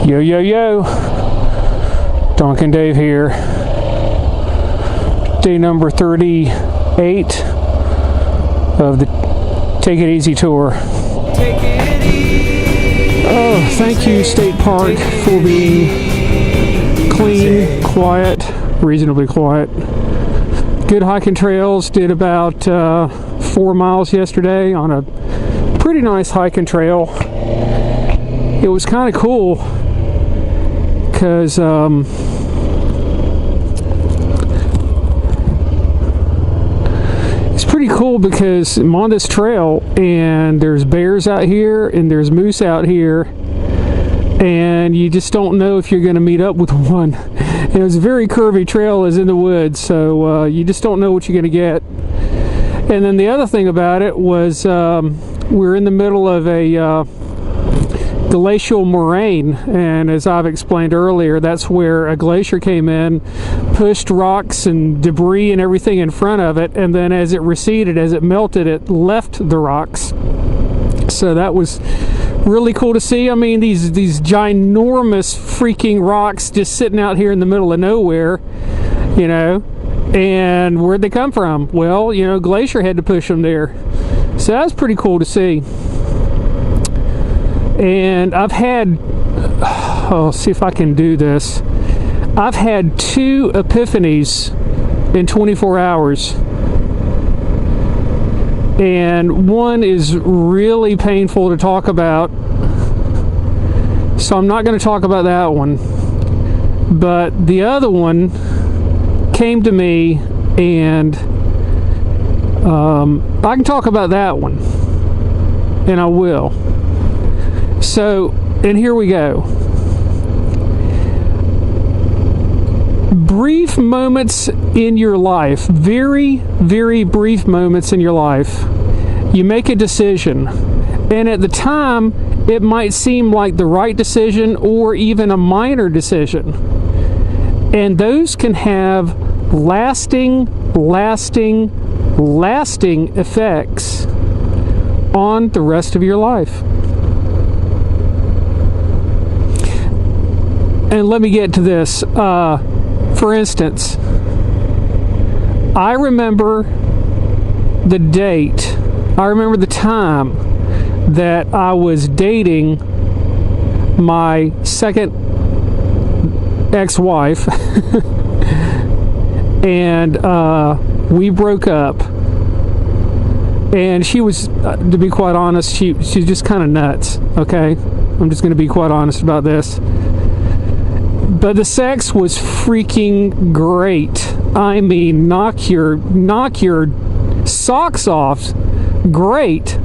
Yo, yo, yo. Donkin Dave here. Day number 38 of the Take It Easy tour. Take it easy. Oh, thank you, State Park, for being clean, quiet, reasonably quiet. Good hiking trails. Did about 4 miles yesterday on a pretty nice hiking trail. It was kind of cool because it's pretty cool because I'm on this trail and there's bears out here and there's moose out here, and you just don't know if you're going to meet up with one. And it was a very curvy trail, is in the woods, so you just don't know what you're going to get. And then the other thing about it was we're in the middle of a glacial moraine, and as I've explained earlier, that's where a glacier came in, pushed rocks and debris and everything in front of it, and then as it receded, as it melted, it left the rocks. So that was really cool to see. I mean, these ginormous freaking rocks just sitting out here in the middle of nowhere, you know. And where'd they come from? Well, you know, glacier had to push them there. So that was pretty cool to see. And I've had, I'll see if I can do this. I've had 2 epiphanies in 24 hours. And one is really painful to talk about, so I'm not going to talk about that one. But the other one came to me, and I can talk about that one, and I will. So, and here we go. Brief moments in your life, very, very brief moments in your life, you make a decision, and at the time it might seem like the right decision or even a minor decision, and those can have lasting effects on the rest of your life. And let me get to this. For instance, I remember the date, I remember the time that I was dating my second ex-wife, and we broke up. And she was, to be quite honest, she's just kind of nuts, okay? I'm just going to be quite honest about this. But the sex was freaking great. I mean, knock your socks off. Great.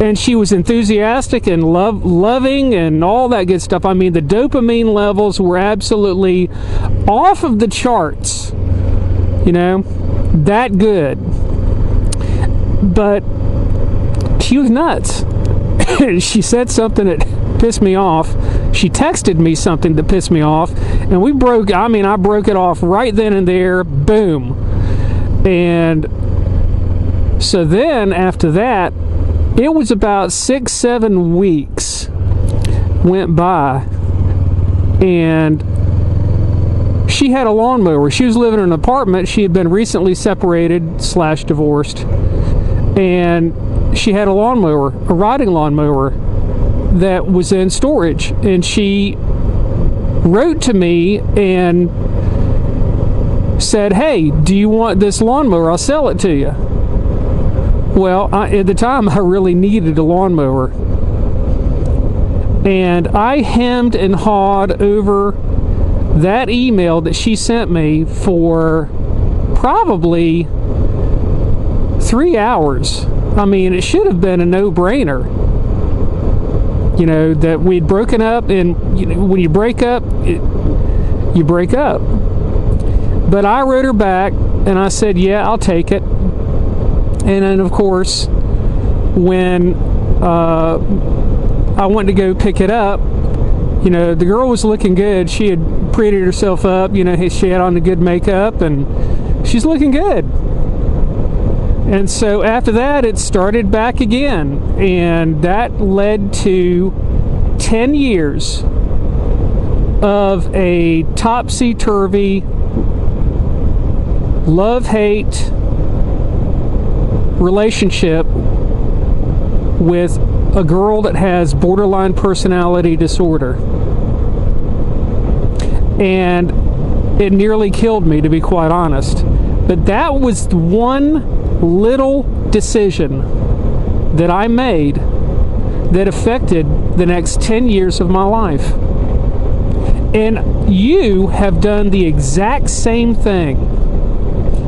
And she was enthusiastic and loving and all that good stuff. I mean, the dopamine levels were absolutely off of the charts. You know, that good. But she was nuts. She said something that pissed me off. She texted me something that pissed me off, and I broke it off right then and there. Boom. And so then after that, it was about 6-7 weeks went by, and she had a lawnmower. She was living in an apartment. She had been recently separated / divorced, and she had a lawnmower, a riding lawnmower, that was in storage. And she wrote to me and said, "Hey, do you want this lawnmower? I'll sell it to you." Well, at the time, I really needed a lawnmower, and I hemmed and hawed over that email that she sent me for probably 3 hours. I mean, it should have been a no-brainer. You know, that we'd broken up, and you know, when you break up, you break up. But I wrote her back, and I said, yeah, I'll take it. And then, of course, when I went to go pick it up, you know, the girl was looking good. She had prettied herself up, you know, she had on the good makeup, and she's looking good. And so after that, it started back again, and that led to 10 years of a topsy-turvy, love-hate relationship with a girl that has borderline personality disorder. And it nearly killed me, to be quite honest. But that was one little decision that I made that affected the next 10 years of my life. And you have done the exact same thing.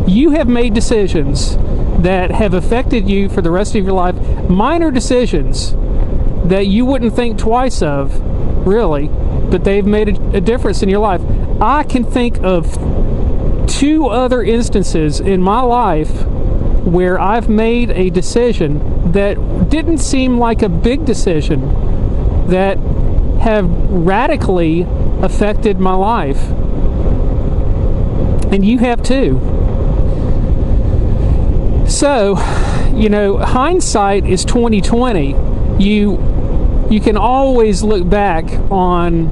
You have made decisions that have affected you for the rest of your life. Minor decisions that you wouldn't think twice of, really, but they've made a difference in your life. I can think of 2 other instances in my life where I've made a decision that didn't seem like a big decision that have radically affected my life. And you have too. So, you know, hindsight is 20/20. You can always look back on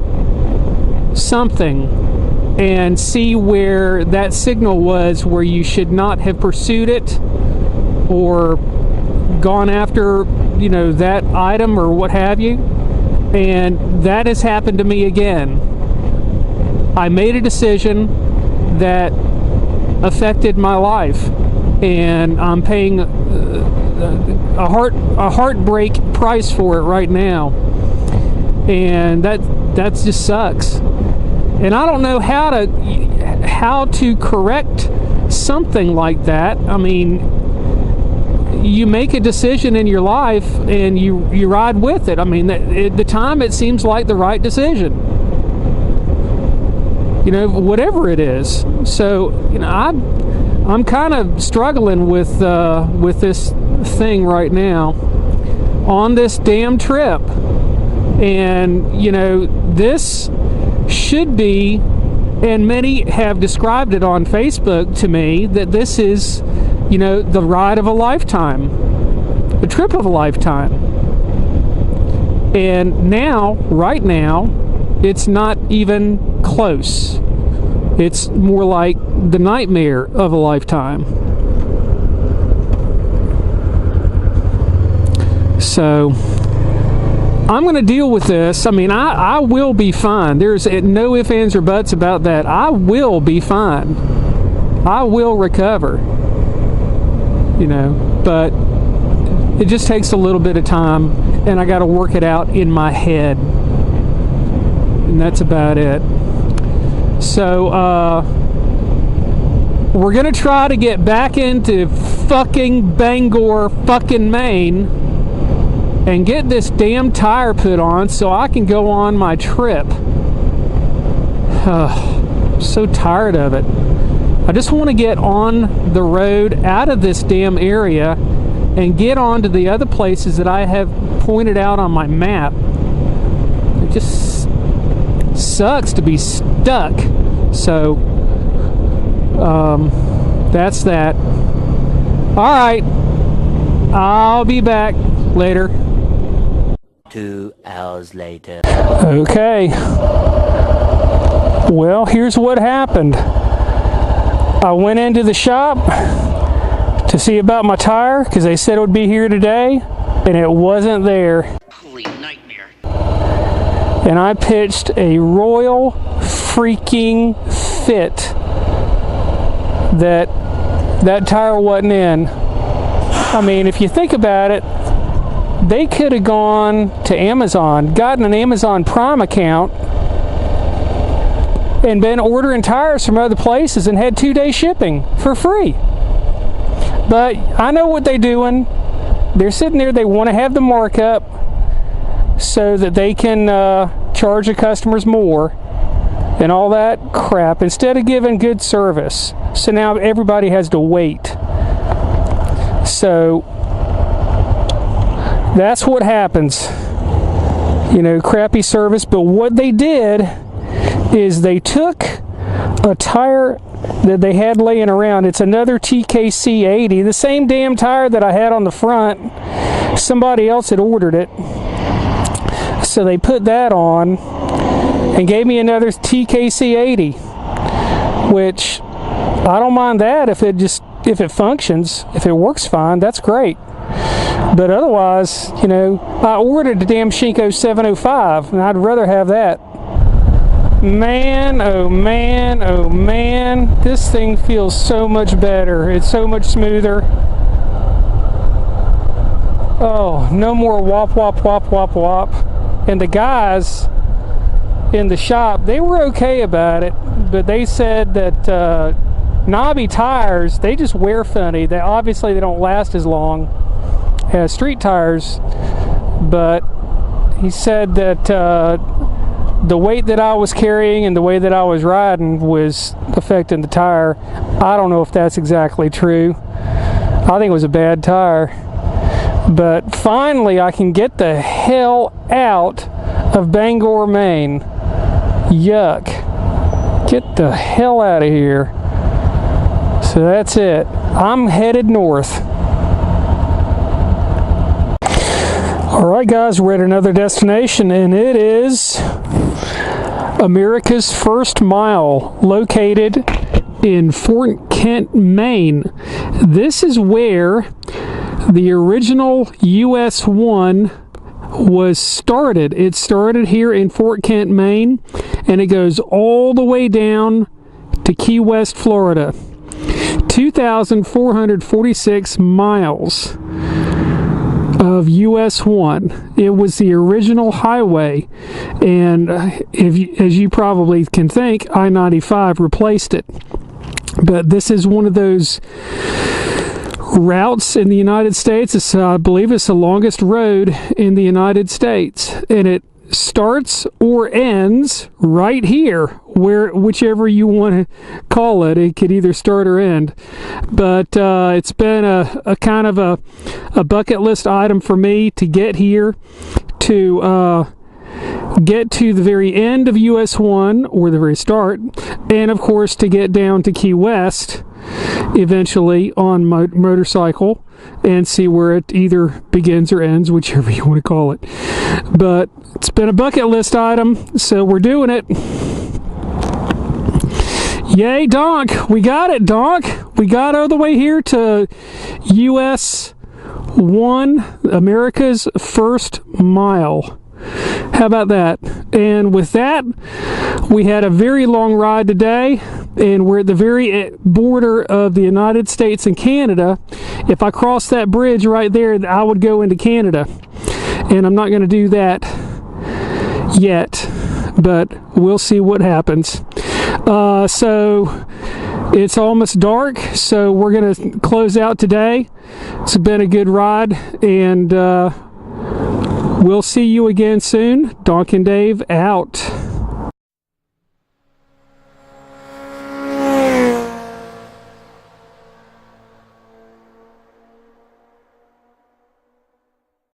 something and see where that signal was where you should not have pursued it or gone after, you know, that item or what have you. And that has happened to me again. I made a decision that affected my life, and I'm paying a heartbreak price for it right now, and that just sucks. And I don't know how to correct something like that. I mean, you make a decision in your life and you ride with it. I mean, at the time it seems like the right decision, you know, whatever it is. So, you know, I'm kind of struggling with this thing right now on this damn trip. And, you know, this should be, and many have described it on Facebook to me, that this is, you know, the ride of a lifetime, the trip of a lifetime. And now, right now, it's not even close. It's more like the nightmare of a lifetime. So I'm going to deal with this. I mean, I will be fine. There's no ifs, ands, or buts about that. I will be fine. I will recover. You know, but it just takes a little bit of time, and I got to work it out in my head. And that's about it. So, we're going to try to get back into fucking Bangor, fucking Maine, and get this damn tire put on so I can go on my trip. I'm so tired of it. I just want to get on the road out of this damn area and get on to the other places that I have pointed out on my map. It just sucks to be stuck. So, that's that. Alright, I'll be back later. 2 hours later. Okay. Well, here's what happened. I went into the shop to see about my tire because they said it would be here today, and it wasn't there. Holy nightmare. And I pitched a royal freaking fit that tire wasn't in. I mean, if you think about it, they could have gone to Amazon, gotten an Amazon Prime account, and been ordering tires from other places and had 2-day shipping for free. But I know what they're doing. They're sitting there, they want to have the markup so that they can charge the customers more and all that crap instead of giving good service. So now everybody has to wait. So that's what happens. You know, crappy service. But what they did is they took a tire that they had laying around. It's another TKC 80, the same damn tire that I had on the front. Somebody else had ordered it. So they put that on, and gave me another TKC 80, which I don't mind that if it functions, if it works fine, that's great. But otherwise, you know, I ordered the damn Shinko 705, and I'd rather have that. Man, oh man, oh man, this thing feels so much better. It's so much smoother. Oh, no more wop, wop, wop, wop, wop. And the guys in the shop, they were okay about it, but they said that knobby tires, they just wear funny. They obviously they don't last as long as street tires, but he said that the weight that I was carrying and the way that I was riding was affecting the tire. I don't know if that's exactly true. I think it was a bad tire. But finally I can get the hell out of Bangor, Maine. Yuck. Get the hell out of here. So that's it. I'm headed north. Alright guys, we're at another destination, and it is America's First Mile, located in Fort Kent, Maine. This is where the original US 1 was started. It started here in Fort Kent, Maine, and it goes all the way down to Key West, Florida. 2,446 miles of US 1. It was the original highway, and as you probably can think, I-95 replaced it. But this is one of those routes in the United States. I believe it's the longest road in the United States, and it starts or ends right here, whichever you want to call it. It could either start or end, but it's been a kind of a bucket list item for me to get here, to get to the very end of US 1, or the very start, and of course to get down to Key West eventually on my motorcycle and see where it either begins or ends, whichever you want to call it. But it's been a bucket list item, so we're doing it. Yay, Donk! We got it, Donk! We got all the way here to US 1, America's First Mile. How about that? And with that, we had a very long ride today, and we're at the very border of the United States and Canada. If I cross that bridge right there, I would go into Canada, and I'm not going to do that yet, but we'll see what happens. So it's almost dark, so we're going to close out today. It's been a good ride, and we'll see you again soon. Donk and Dave out.